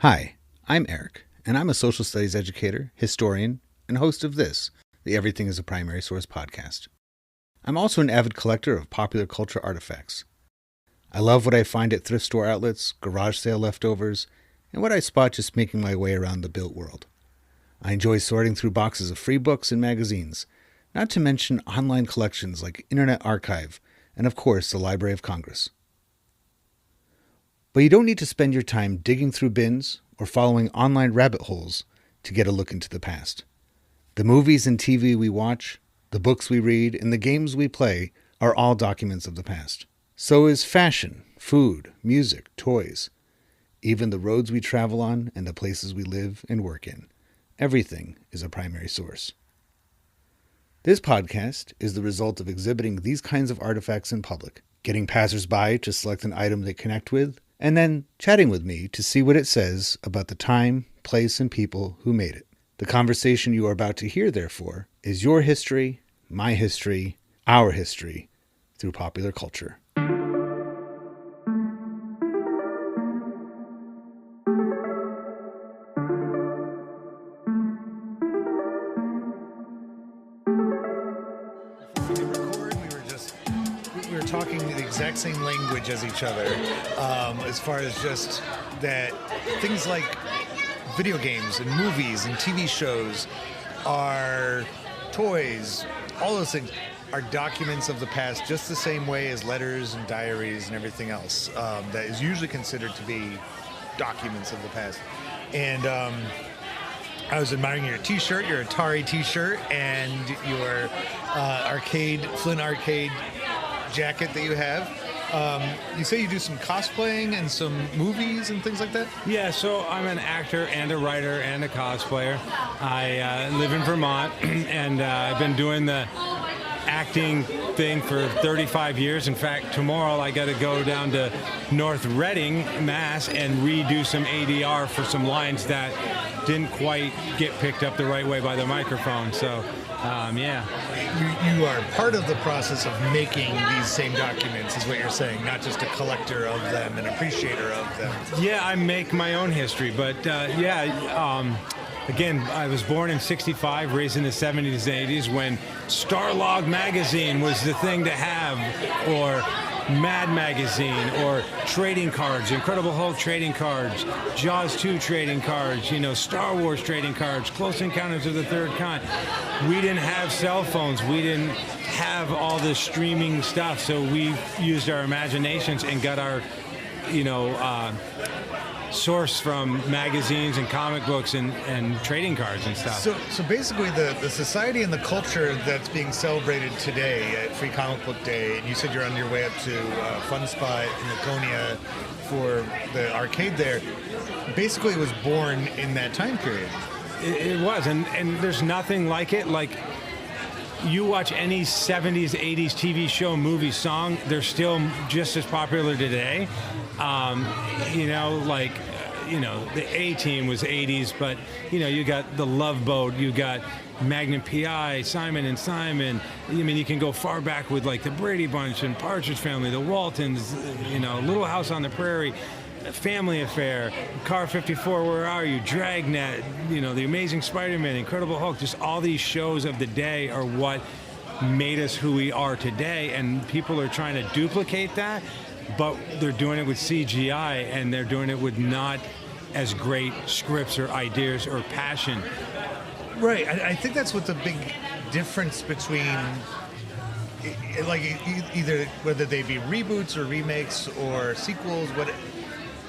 Hi, I'm Eric, and I'm a social studies educator, historian, and host of this, the Everything is a Primary Source podcast. I'm also an avid collector of popular culture artifacts. I love what I find at thrift store outlets, garage sale leftovers, and what I spot just making my way around the built world. I enjoy sorting through boxes of free books and magazines, not to mention online collections like Internet Archive, and of course the Library of Congress. But you don't need to spend your time digging through bins or following online rabbit holes to get a look into the past. The movies and TV we watch, the books we read, and the games we play are all documents of the past. So is fashion, food, music, toys, even the roads we travel on and the places we live and work in. Everything is a primary source. This podcast is the result of exhibiting these kinds of artifacts in public, getting passersby to select an item they connect with, and then chatting with me to see what it says about the time, place, and people who made it. The conversation you are about to hear, therefore, is your history, my history, our history, through popular culture. Talking the exact same language as each other, as far as just that things like video games and movies and TV shows are toys, all those things are documents of the past, just the same way as letters and diaries and everything else that is usually considered to be documents of the past. And I was admiring your t-shirt, your Atari t-shirt, and your Flynn arcade jacket that you have. You say you do some cosplaying and some movies and things like that? Yeah, so I'm an actor and a writer and a cosplayer. I live in Vermont, and I've been doing the acting thing for 35 years. In fact, tomorrow I got to go down to North Reading, Mass, and redo some ADR for some lines that didn't quite get picked up the right way by the microphone. So, yeah. You are part of the process of making these same documents, is what you're saying, not just a collector of them, an appreciator of them. Yeah, I make my own history, but again, I was born in '65, raised in the '70s and '80s when Starlog magazine was the thing to have, or Mad magazine, or trading cards, Incredible Hulk trading cards, Jaws 2 trading cards, Star Wars trading cards, Close Encounters of the Third Kind. We didn't have cell phones. We didn't have all this streaming stuff, so we used our imaginations and got our, source from magazines and comic books and trading cards and stuff. So basically the society and the culture that's being celebrated today at Free Comic Book Day, and you said you're on your way up to Fun Spot in Laconia for the arcade there, basically was born in that time period. It was, and there's nothing like it. Like, you watch any 70s, 80s TV show, movie, song, they're still just as popular today. The A-Team was 80s, but, you got The Love Boat, you got Magnum P.I., Simon and Simon. You can go far back with, like, the Brady Bunch and Partridge Family, the Waltons, Little House on the Prairie, Family Affair, Car 54, Where Are You?, Dragnet, The Amazing Spider-Man, Incredible Hulk. Just all these shows of the day are what made us who we are today, and people are trying to duplicate that, but they're doing it with CGI, and they're doing it with not as great scripts or ideas or passion. Right. I think that's what the big difference between, either whether they be reboots or remakes or sequels,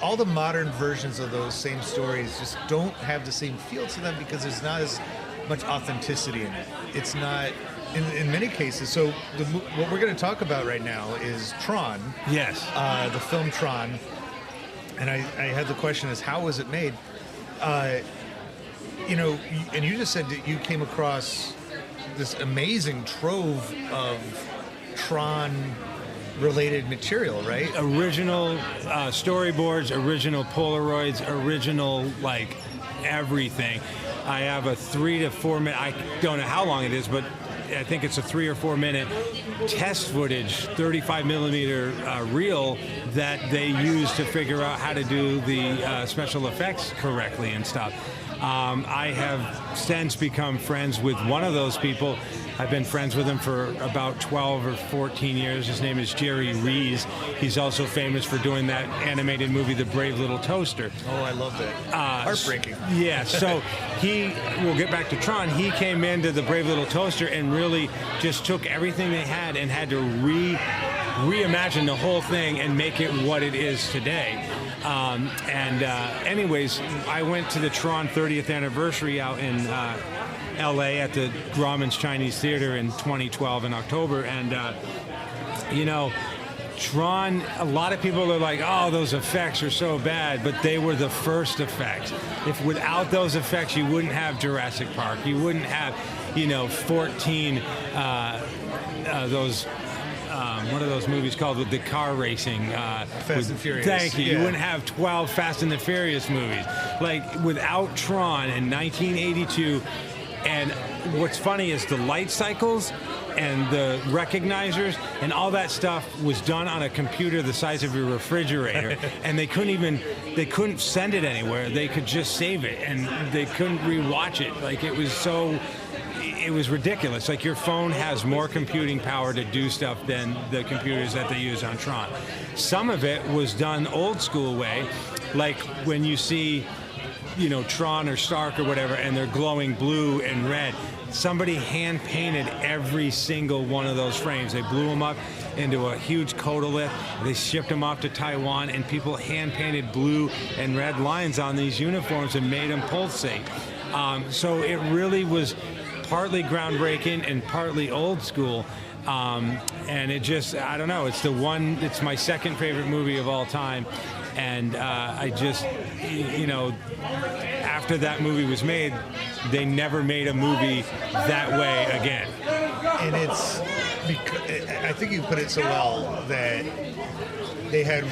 all the modern versions of those same stories just don't have the same feel to them because there's not as much authenticity in it. It's not, in many cases. So what we're going to talk about right now is Tron. Yes. The film Tron. And I had the question is, how was it made? And you just said that you came across this amazing trove of Tron-related material, right? Original storyboards, original Polaroids, original, everything. I have a 3 to 4 minute, I don't know how long it is, but I think it's a 3 or 4 minute test footage, 35 millimeter reel that they use to figure out how to do the special effects correctly and stuff. I have since become friends with one of those people. I've been friends with him for about 12 or 14 years. His name is Jerry Rees. He's also famous for doing that animated movie, The Brave Little Toaster. Oh, I love that. Heartbreaking. Yeah, so we'll get back to Tron. He came into The Brave Little Toaster and really just took everything they had and had to reimagine the whole thing and make it what it is today. Anyways, I went to the Tron 30th anniversary out in LA at the Grauman's Chinese Theater in 2012 in October, and Tron, a lot of people are like, oh, those effects are so bad, but they were the first effects. If without those effects, you wouldn't have Jurassic Park, you wouldn't have 14 those what are those movies called with the car racing? Fast and Furious. Thank you. Yeah. You wouldn't have 12 Fast and the Furious movies. Like, without Tron in 1982, and what's funny is the light cycles and the recognizers and all that stuff was done on a computer the size of your refrigerator, and they couldn't send it anywhere. They could just save it, and they couldn't rewatch it. Like, it was ridiculous. Like, your phone has more computing power to do stuff than the computers that they use on Tron. Some of it was done old school way, like when you see, Tron or Stark or whatever, and they're glowing blue and red. Somebody hand painted every single one of those frames. They blew them up into a huge codolith. They shipped them off to Taiwan, and people hand painted blue and red lines on these uniforms and made them pulsate. So it really was partly groundbreaking and partly old school. And it just, I don't know, it's my second favorite movie of all time. And I just, after that movie was made, they never made a movie that way again. And I think you put it so well that they had,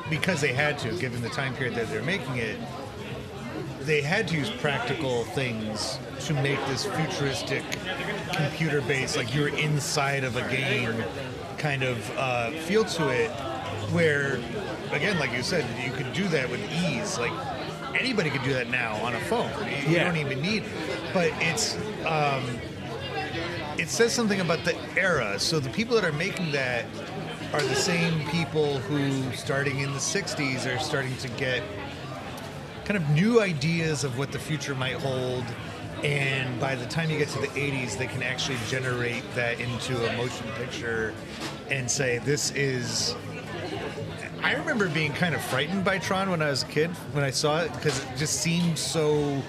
because they had to, given the time period that they're making it, they had to use practical things to make this futuristic computer-based, like you're inside of a game kind of feel to it, where, again, like you said, you could do that with ease. Like, anybody could do that now on a phone. You don't even need, but it says something about the era. So the people that are making that are the same people who, starting in the 60s, are starting to get kind of new ideas of what the future might hold, and by the time you get to the 80s, they can actually generate that into a motion picture and say, this is... I remember being kind of frightened by Tron when I was a kid, when I saw it, because it just seemed so...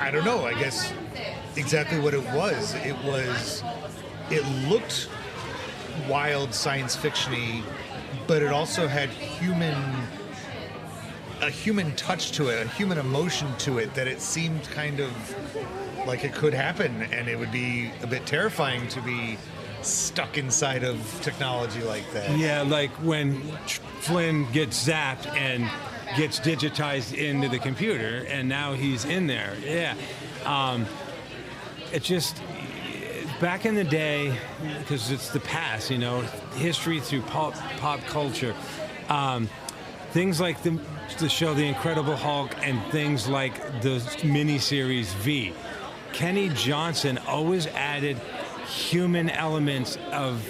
I don't know, I guess exactly what it was. It looked wild science fiction-y, but it also had a human touch to it, a human emotion to it, that it seemed kind of like it could happen, and it would be a bit terrifying to be stuck inside of technology like that. Yeah, like when Flynn gets zapped and gets digitized into the computer, and now he's in there. Yeah. It just, back in the day, because it's the past, history through pop culture, things like the show The Incredible Hulk and things like the miniseries V. Kenny Johnson always added human elements of,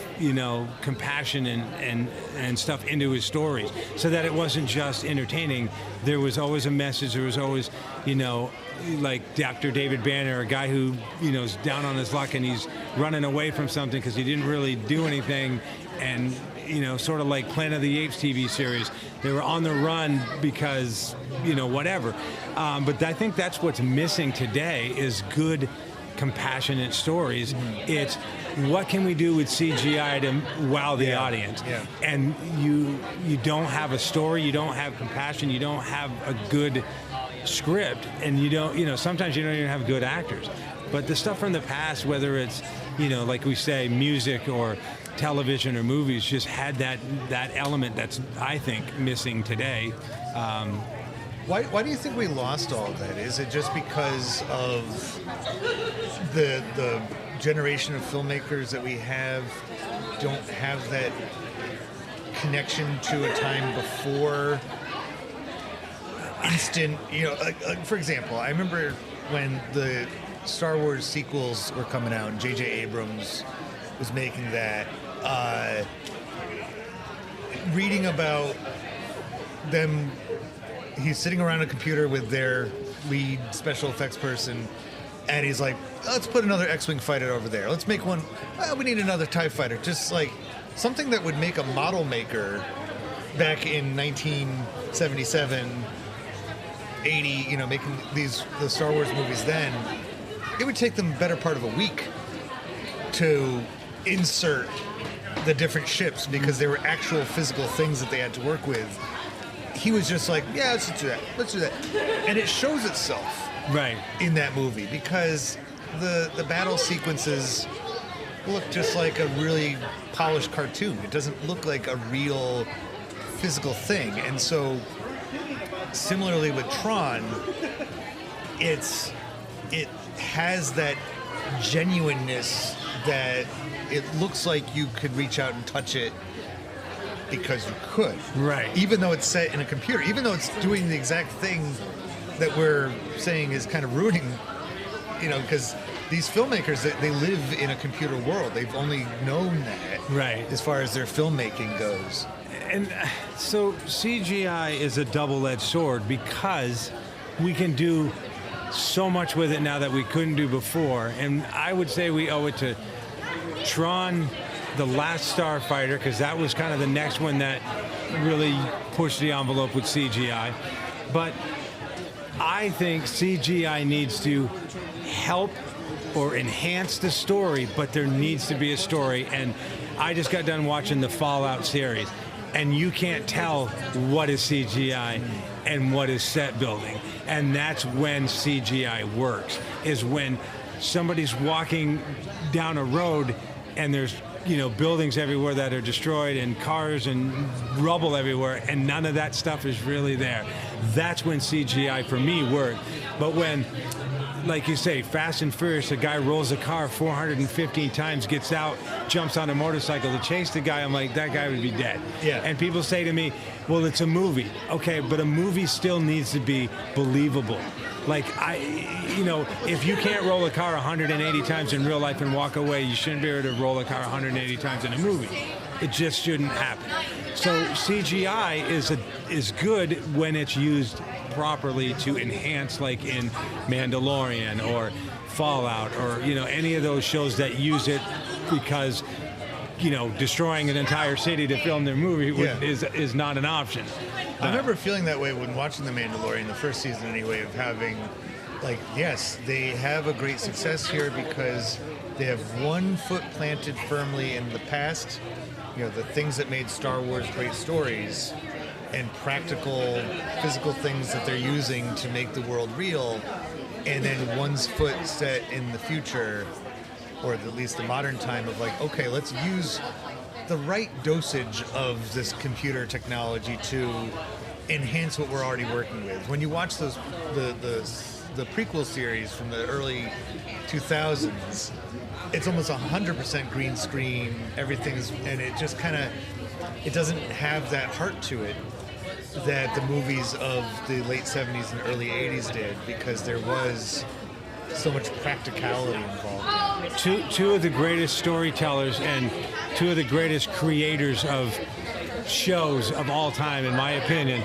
compassion and stuff into his stories, so that it wasn't just entertaining. There was always a message. There was always, like Dr. David Banner, a guy who, is down on his luck and he's running away from something because he didn't really do anything, and sort of like Planet of the Apes TV series. They were on the run because, whatever. But I think that's what's missing today is good, compassionate stories. Mm-hmm. It's what can we do with CGI to wow the audience? Yeah. And you don't have a story, you don't have compassion, you don't have a good script, and you don't, sometimes you don't even have good actors. But the stuff from the past, whether it's, like we say, music or television or movies, just had that element that's, I think, missing today. Why do you think we lost all of that? Is it just because of the generation of filmmakers that we have don't have that connection to a time before instant, for example, I remember when the Star Wars sequels were coming out and J.J. Abrams was making that, reading about them, he's sitting around a computer with their lead special effects person, and he's like, let's put another X-Wing fighter over there. Let's make one, we need another TIE fighter. Just like something that would make a model maker back in 1977, 80, making the Star Wars movies then, it would take them a better part of a week to insert the different ships because they were actual physical things that they had to work with. He was just like, yeah, let's do that. And it shows itself right in that movie because the battle sequences look just like a really polished cartoon. It doesn't look like a real physical thing. And so similarly with Tron, it has that genuineness that it looks like you could reach out and touch it because you could. Right. Even though it's set in a computer, even though it's doing the exact thing that we're saying is kind of ruining, because these filmmakers, they live in a computer world. They've only known that right as far as their filmmaking goes. And so CGI is a double-edged sword because we can do so much with it now that we couldn't do before. And I would say we owe it to Tron, The Last Starfighter, because that was kind of the next one that really pushed the envelope with CGI. But I think CGI needs to help or enhance the story, but there needs to be a story. And I just got done watching the Fallout series, and you can't tell what is CGI and what is set building. And that's when CGI works, is when somebody's walking down a road and there's buildings everywhere that are destroyed and cars and rubble everywhere, and none of that stuff is really there. That's when CGI for me worked. But when, like you say, Fast and Furious, a guy rolls a car 415 times, gets out, jumps on a motorcycle to chase the guy, I'm like, that guy would be dead. Yeah. And people say to me, well, it's a movie. Okay, but a movie still needs to be believable. Like, if you can't roll a car 180 times in real life and walk away, you shouldn't be able to roll a car 180 times in a movie. It just shouldn't happen. So CGI is good when it's used properly to enhance, like in Mandalorian or Fallout or any of those shows that use it because destroying an entire city to film their movie is not an option. I remember feeling that way when watching The Mandalorian, the first season anyway, of having, yes, they have a great success here because they have one foot planted firmly in the past, the things that made Star Wars great stories, and practical, physical things that they're using to make the world real, and then one's foot set in the future, or at least the modern time of okay, let's use the right dosage of this computer technology to enhance what we're already working with. When you watch the prequel series from the early 2000s, it's almost 100% green screen. And it just it doesn't have that heart to it that the movies of the late 70s and early 80s did, because there was so much practicality involved. Two of the greatest storytellers and two of the greatest creators of shows of all time, in my opinion,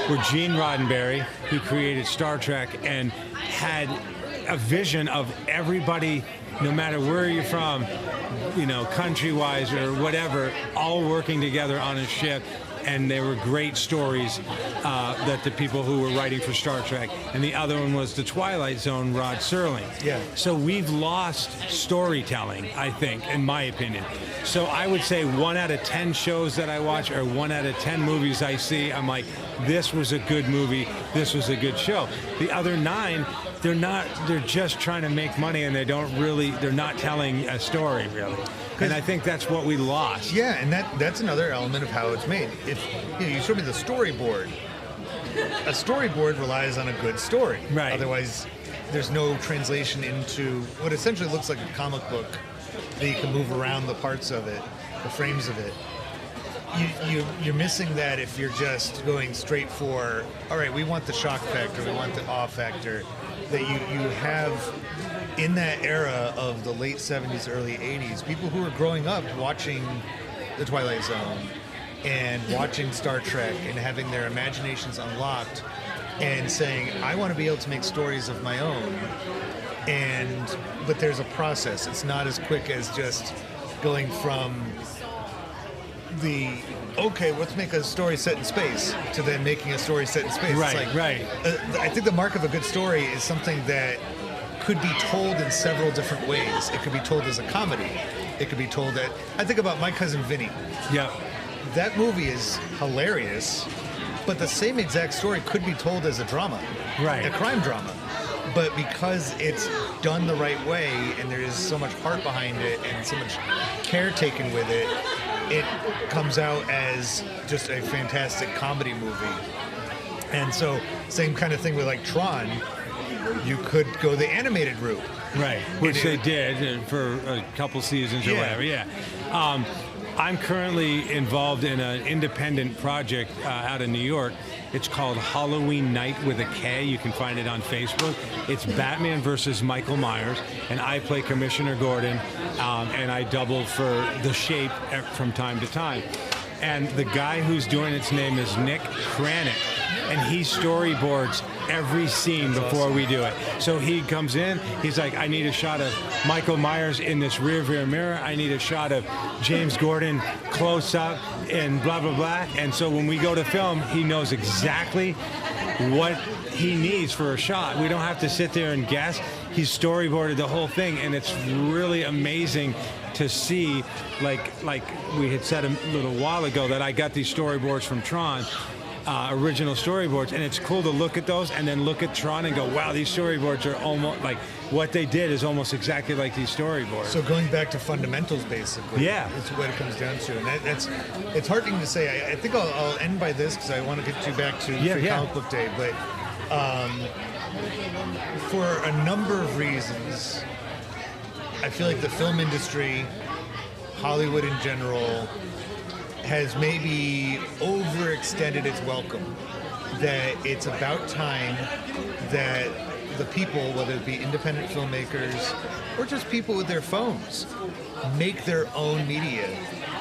were Gene Roddenberry, who created Star Trek and had a vision of everybody, no matter where you're from, country-wise or whatever, all working together on a ship. And they were great stories that the people who were writing for Star Trek. And the other one was The Twilight Zone, Rod Serling. Yeah. So we've lost storytelling, I think, in my opinion. So I would say 1 out of 10 shows that I watch or 1 out of 10 movies I see, I'm like, this was a good movie, this was a good show. The other 9, they're just trying to make money, and they're not telling a story, really. And I think that's what we lost. Yeah, and that's another element of how it's made. If you show me the storyboard, a storyboard relies on a good story. Right. Otherwise, there's no translation into what essentially looks like a comic book that you can move around the parts of it, the frames of it. You're missing that if you're just going straight for, all right, we want the shock factor, we want the awe factor, that you have in that era of the late 70s, early 80s, people who were growing up watching The Twilight Zone and watching Star Trek and having their imaginations unlocked and saying, I want to be able to make stories of my own. But there's a process. It's not as quick as just going from okay, let's make a story set in space to then making a story set in space. Right, it's like, right. I think the mark of a good story is something that could be told in several different ways. It could be told as a comedy. It could be told I think about My Cousin Vinny. Yeah. That movie is hilarious, but the same exact story could be told as a drama. Right. A crime drama. But because it's done the right way and there is so much heart behind it and so much care taken with it, it comes out as just a fantastic comedy movie. And so, same kind of thing with like Tron, you could go the animated route. Right, which they did for a couple seasons or whatever, yeah. I'm currently involved in an independent project out of New York. It's called Halloween Night with a K. You can find it on Facebook. It's Batman versus Michael Myers, and I play Commissioner Gordon, and I double for the Shape from time to time. And the guy who's doing its name is Nick Kranick, and he storyboards every scene before we do it. So he comes in, he's like, I need a shot of Michael Myers in this rear mirror. I need a shot of James Gordon close up and blah, blah, blah. And so when we go to film, he knows exactly what he needs for a shot. We don't have to sit there and guess. He's storyboarded the whole thing, and it's really amazing to see, like we had said a little while ago, that I got these storyboards from Tron, original storyboards, and it's cool to look at those and then look at Tron and go, wow, these storyboards are almost like what they did is almost exactly like these storyboards. So going back to fundamentals, basically, yeah, it's what it comes down to, and it's heartening to say. I think I'll end by this because I want to get you back to Comic Book Day, but for a number of reasons, I feel like the film industry, Hollywood in general, has maybe overextended its welcome. That it's about time that the people, whether it be independent filmmakers or just people with their phones, make their own media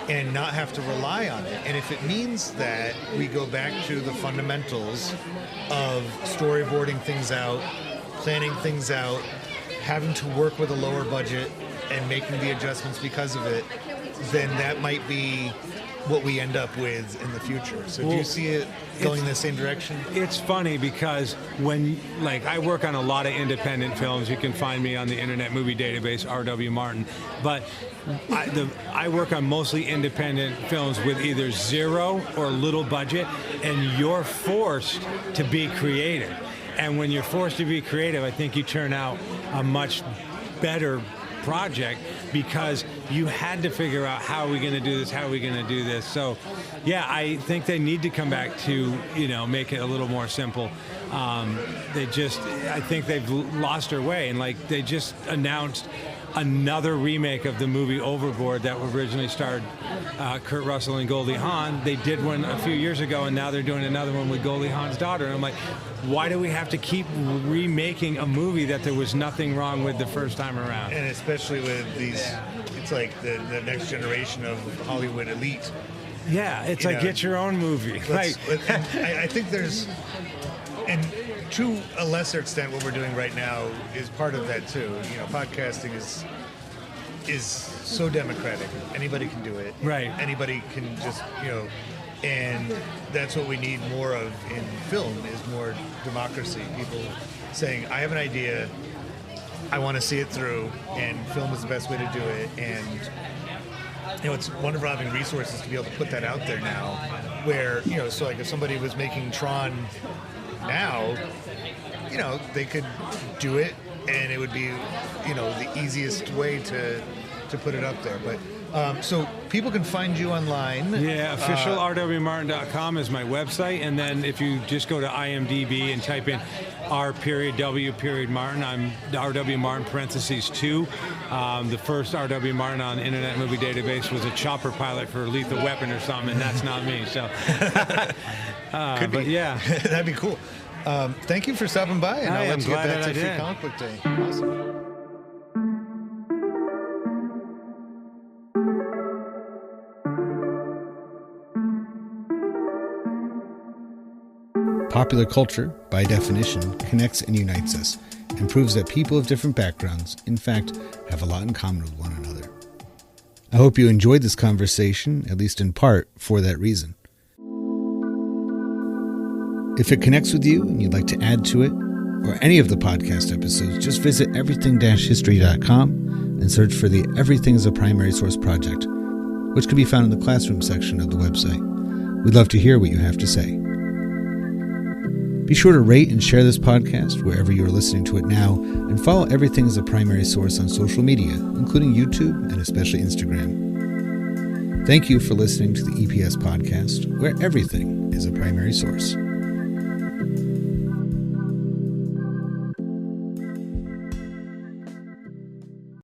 and not have to rely on it. And if it means that we go back to the fundamentals of storyboarding things out, planning things out, having to work with a lower budget and making the adjustments because of it, then that might be what we end up with in the future. So do you see it going in the same direction? It's funny because when, like, I work on a lot of independent films. You can find me on the Internet Movie Database, R.W. Martin. But I work on mostly independent films with either zero or little budget, and you're forced to be creative. And when you're forced to be creative, I think you turn out a much better project because you had to figure out how are we going to do this. So yeah, I think they need to come back to, make it a little more simple. I think they've lost their way, and like they just announced another remake of the movie Overboard that originally starred Kurt Russell and Goldie Hawn. They did one a few years ago, and now they're doing another one with Goldie Hawn's daughter. And I'm like, why do we have to keep remaking a movie that there was nothing wrong with the first time around? And especially with these, it's like the next generation of Hollywood elite. Yeah, it's like, get your own movie. I think there's, and to a lesser extent, what we're doing right now is part of that too. Podcasting is so democratic. Anybody can do it. Right. Anybody can just, and that's what we need more of in film is more democracy. People saying, I have an idea, I want to see it through, and film is the best way to do it. And it's wonderful having resources to be able to put that out there now. Where so like if somebody was making Tron now, they could do it, and it would be, the easiest way to put it up there. But So people can find you online. Yeah, official rwmartin.com is my website, and then if you just go to IMDb and type in R.W.Martin, I'm R.W. Martin (2). The first R.W. Martin on Internet Movie Database was a chopper pilot for Lethal Weapon or something, and that's not me. So, Could be. but yeah, That'd be cool. Thank you for stopping by, and I'll I'm let you get glad back that to I Free did. Comic Book Day. Awesome. Popular culture, by definition, connects and unites us, and proves that people of different backgrounds, in fact, have a lot in common with one another. I hope you enjoyed this conversation, at least in part, for that reason. If it connects with you and you'd like to add to it, or any of the podcast episodes, just visit everything-history.com and search for the Everything as a Primary Source project, which can be found in the classroom section of the website. We'd love to hear what you have to say. Be sure to rate and share this podcast wherever you are listening to it now, and follow Everything as a Primary Source on social media, including YouTube and especially Instagram. Thank you for listening to the EPS podcast, where everything is a primary source.